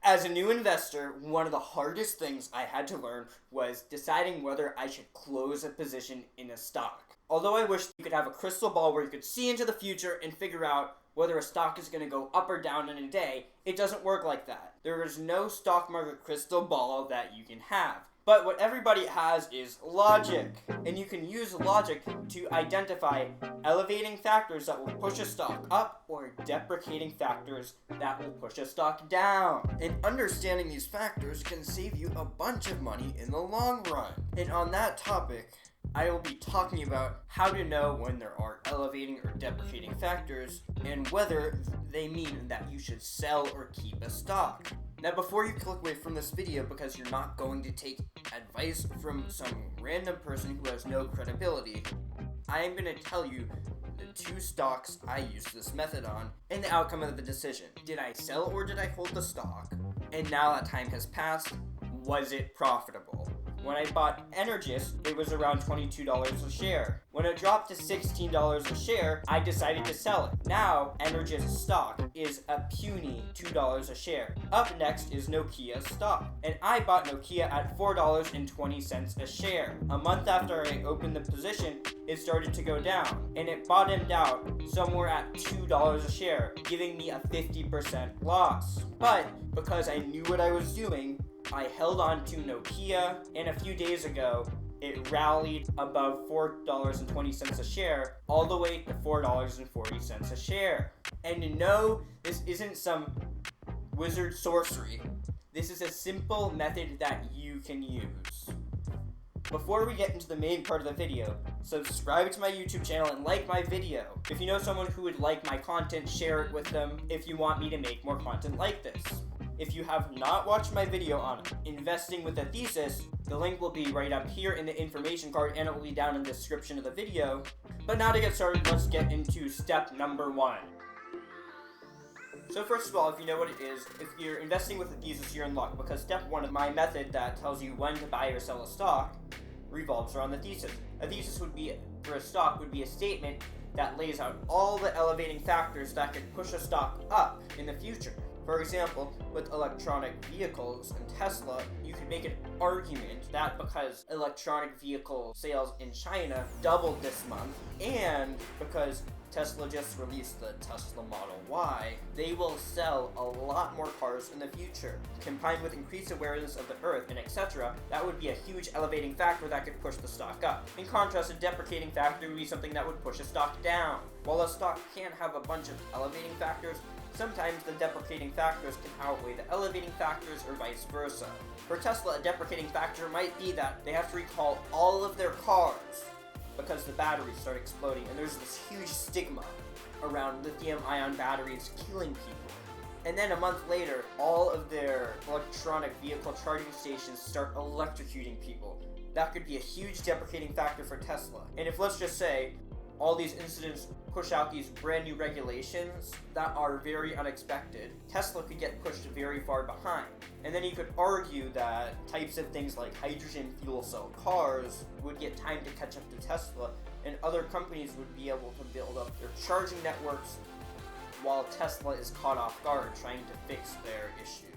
As a new investor, one of the hardest things I had to learn was deciding whether I should close a position in a stock. Although I wish you could have a crystal ball where you could see into the future and figure out whether a stock is going to go up or down in a day, it doesn't work like that. There is no stock market crystal ball that you can have. But what everybody has is logic, and you can use logic to identify elevating factors that will push a stock up or deprecating factors that will push a stock down. And understanding these factors can save you a bunch of money in the long run. And on that topic, I will be talking about how to know when there are elevating or deprecating factors and whether they mean that you should sell or keep a stock. Now, before you click away from this video because you're not going to take advice from some random person who has no credibility, I am going to tell you the 2 stocks I used this method on and the outcome of the decision. Did I sell or did I hold the stock? And now that time has passed, was it profitable? When I bought Energous, it was around $22 a share. When it dropped to $16 a share, I decided to sell it. Now, Energous stock is a puny $2 a share. Up next is Nokia stock, and I bought Nokia at $4.20 a share. A month after I opened the position, it started to go down, and it bottomed out somewhere at $2 a share, giving me a 50% loss. But because I knew what I was doing, I held on to Nokia, and a few days ago, it rallied above $4.20 a share, all the way to $4.40 a share. And no, this isn't some wizard sorcery. This is a simple method that you can use. Before we get into the main part of the video, subscribe to my YouTube channel and like my video. If you know someone who would like my content, share it with them if you want me to make more content like this. If you have not watched my video on investing with a thesis, the link will be right up here in the information card and it will be down in the description of the video. But now to get started, let's get into step number 1. So first of all, if you know what it is, if you're investing with a thesis, you're in luck, because step 1 of my method that tells you when to buy or sell a stock revolves around the thesis. A thesis would be, for a stock, would be a statement that lays out all the elevating factors that could push a stock up in the future. For example, with electronic vehicles and Tesla, you could make an argument that because electronic vehicle sales in China doubled this month, and because Tesla just released the Tesla Model Y, they will sell a lot more cars in the future. Combined with increased awareness of the Earth and etc., that would be a huge elevating factor that could push the stock up. In contrast, a deprecating factor would be something that would push a stock down. While a stock can have a bunch of elevating factors, sometimes the deprecating factors can outweigh the elevating factors or vice versa. For Tesla, a deprecating factor might be that they have to recall all of their cars because the batteries start exploding, and there's this huge stigma around lithium-ion batteries killing people. And then a month later, all of their electronic vehicle charging stations start electrocuting people. That could be a huge deprecating factor for Tesla. And if, let's just say, all these incidents push out these brand new regulations that are very unexpected, Tesla could get pushed very far behind. And then you could argue that types of things like hydrogen fuel cell cars would get time to catch up to Tesla, and other companies would be able to build up their charging networks while Tesla is caught off guard trying to fix their issues.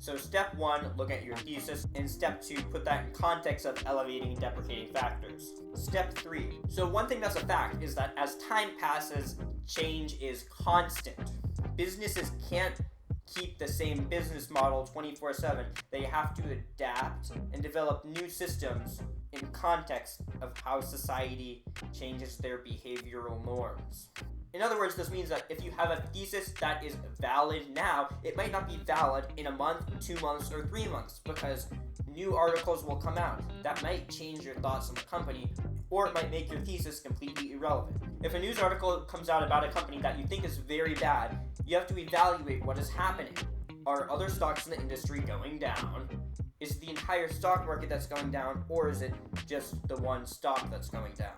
So step 1, look at your thesis, and step 2, put that in context of elevating and deprecating factors. Step 3. So one thing that's a fact is that as time passes, change is constant. Businesses can't keep the same business model 24/7. They have to adapt and develop new systems in context of how society changes their behavioral norms. In other words, this means that if you have a thesis that is valid now, it might not be valid in a month, 2 months, or 3 months, because new articles will come out that might change your thoughts on the company, or it might make your thesis completely irrelevant. If a news article comes out about a company that you think is very bad, you have to evaluate what is happening. Are other stocks in the industry going down? Is it the entire stock market that's going down, or is it just the one stock that's going down?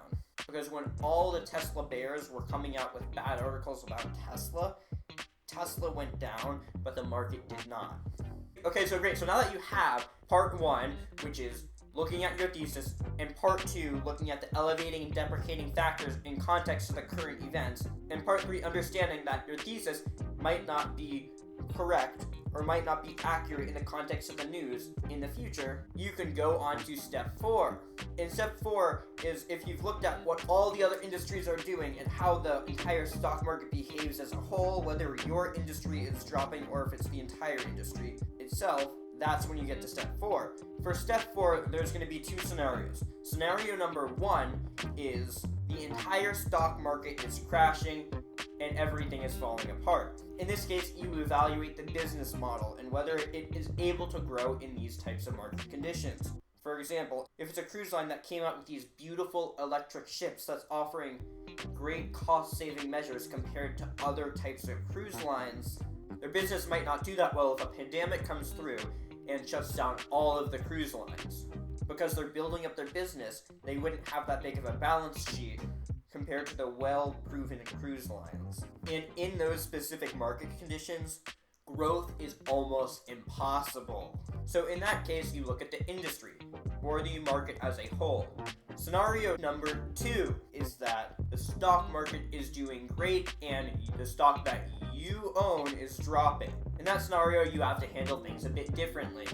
Because when all the Tesla bears were coming out with bad articles about Tesla, Tesla went down, but the market did not. Okay, so great. So now that you have part 1, which is looking at your thesis, and part 2, looking at the elevating and deprecating factors in context to the current events, and part 3, understanding that your thesis might not be correct or might not be accurate in the context of the news in the future, you can go on to step 4. And step 4 is if you've looked at what all the other industries are doing and how the entire stock market behaves as a whole, whether your industry is dropping or if it's the entire industry itself, that's when you get to step 4. For step 4, there's going to be 2 scenarios. Scenario number 1 is the entire stock market is crashing and everything is falling apart. In this case, you evaluate the business model and whether it is able to grow in these types of market conditions. For example, if it's a cruise line that came out with these beautiful electric ships that's offering great cost-saving measures compared to other types of cruise lines, their business might not do that well if a pandemic comes through and shuts down all of the cruise lines. Because they're building up their business, they wouldn't have that big of a balance sheet compared to the well-proven cruise lines. And in those specific market conditions, growth is almost impossible. So in that case, you look at the industry, or the market as a whole. Scenario number 2 is that the stock market is doing great and the stock that you own is dropping. In that scenario, you have to handle things a bit differently.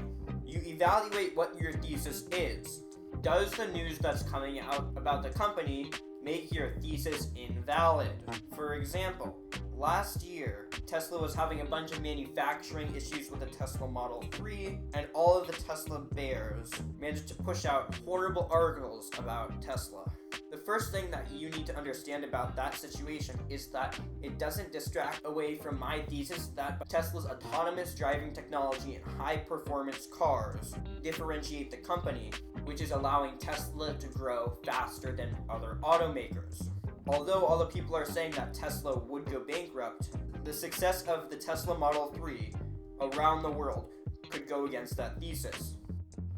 You evaluate what your thesis is. Does the news that's coming out about the company make your thesis invalid? For example, last year, Tesla was having a bunch of manufacturing issues with the Tesla Model 3, and all of the Tesla bears managed to push out horrible articles about Tesla. The first thing that you need to understand about that situation is that it doesn't distract away from my thesis that Tesla's autonomous driving technology and high-performance cars differentiate the company, which is allowing Tesla to grow faster than other automakers. Although all the people are saying that Tesla would go bankrupt, the success of the Tesla Model 3 around the world could go against that thesis.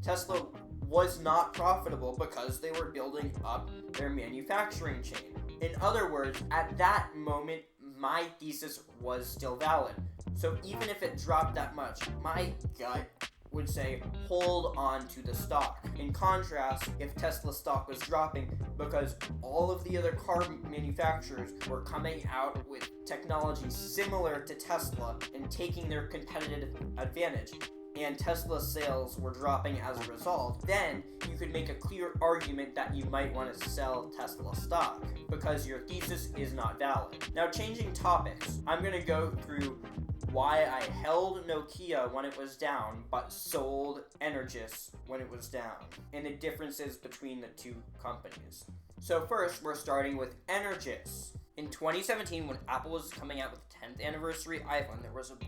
Tesla was not profitable because they were building up their manufacturing chain. In other words, at that moment, my thesis was still valid. So even if it dropped that much, my gut would say hold on to the stock. In contrast, if Tesla stock was dropping because all of the other car manufacturers were coming out with technology similar to Tesla and taking their competitive advantage, and Tesla's sales were dropping as a result, then you could make a clear argument that you might want to sell Tesla stock because your thesis is not valid. Now, changing topics, I'm going to go through why I held Nokia when it was down, but sold Energous when it was down, and the differences between the two companies. So first, we're starting with Energous. In 2017, when Apple was coming out with the 10th anniversary iPhone,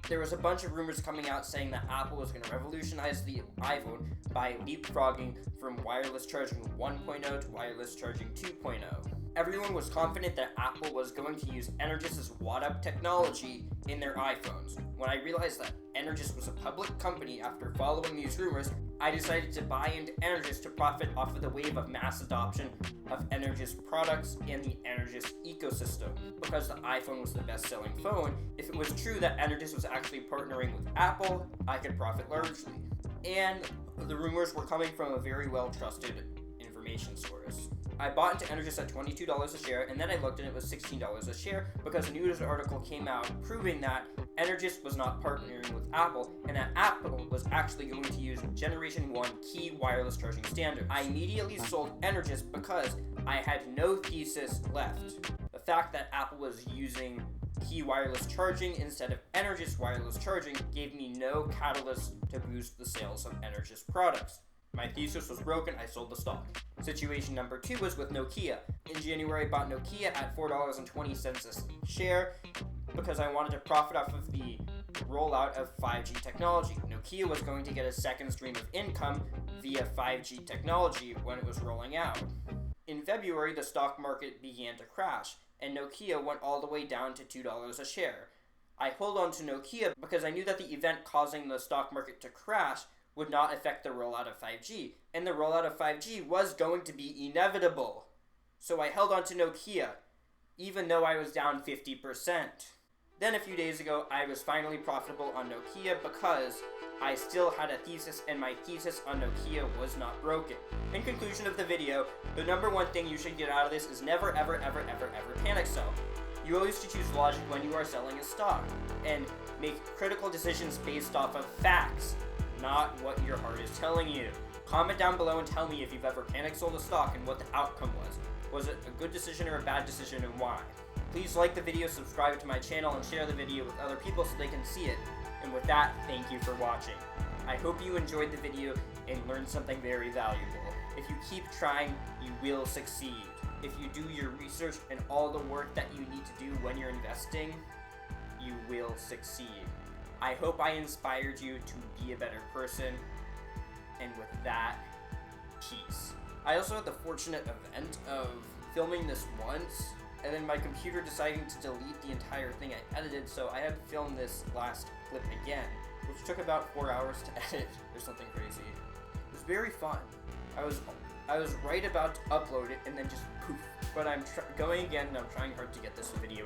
there was a bunch of rumors coming out saying that Apple was going to revolutionize the iPhone by leapfrogging from wireless charging 1.0 to wireless charging 2.0. Everyone was confident that Apple was going to use Energous' watt-up technology in their iPhones. When I realized that Energous was a public company after following these rumors, I decided to buy into Energous to profit off of the wave of mass adoption of Energous products and the Energous ecosystem. Because the iPhone was the best-selling phone, if it was true that Energous was actually partnering with Apple, I could profit largely. And the rumors were coming from a very well-trusted information source. I bought into Energous at $22 a share, and then I looked and it was $16 a share because a news article came out proving that Energous was not partnering with Apple, and that Apple was actually going to use Generation 1 key wireless charging standards. I immediately sold Energous because I had no thesis left. The fact that Apple was using key wireless charging instead of Energous wireless charging gave me no catalyst to boost the sales of Energous products. My thesis was broken, I sold the stock. Situation number 2 was with Nokia. In January, I bought Nokia at $4.20 a share because I wanted to profit off of the rollout of 5G technology. Nokia was going to get a second stream of income via 5G technology when it was rolling out. In February, the stock market began to crash, and Nokia went all the way down to $2 a share. I held on to Nokia because I knew that the event causing the stock market to crash would not affect the rollout of 5G, and the rollout of 5G was going to be inevitable. So I held on to Nokia, even though I was down 50%. Then a few days ago, I was finally profitable on Nokia because I still had a thesis, and my thesis on Nokia was not broken. In conclusion of the video, the number one thing you should get out of this is never ever ever ever ever panic sell. You always should choose logic when you are selling a stock, and make critical decisions based off of facts, not what your heart is telling you. Comment down below and tell me if you've ever panic sold a stock and what the outcome was. Was it a good decision or a bad decision, and why? Please like the video, subscribe to my channel, and share the video with other people so they can see it. And with that, thank you for watching. I hope you enjoyed the video and learned something very valuable. If you keep trying, you will succeed. If you do your research and all the work that you need to do when you're investing, you will succeed. I hope I inspired you to be a better person. And with that, peace. I also had the fortunate event of filming this once, and then my computer deciding to delete the entire thing I edited, so I had to film this last clip again, which took about 4 hours to edit, or something crazy. It was very fun. I was right about to upload it, and then just poof. But I'm going again, and I'm trying hard to get this video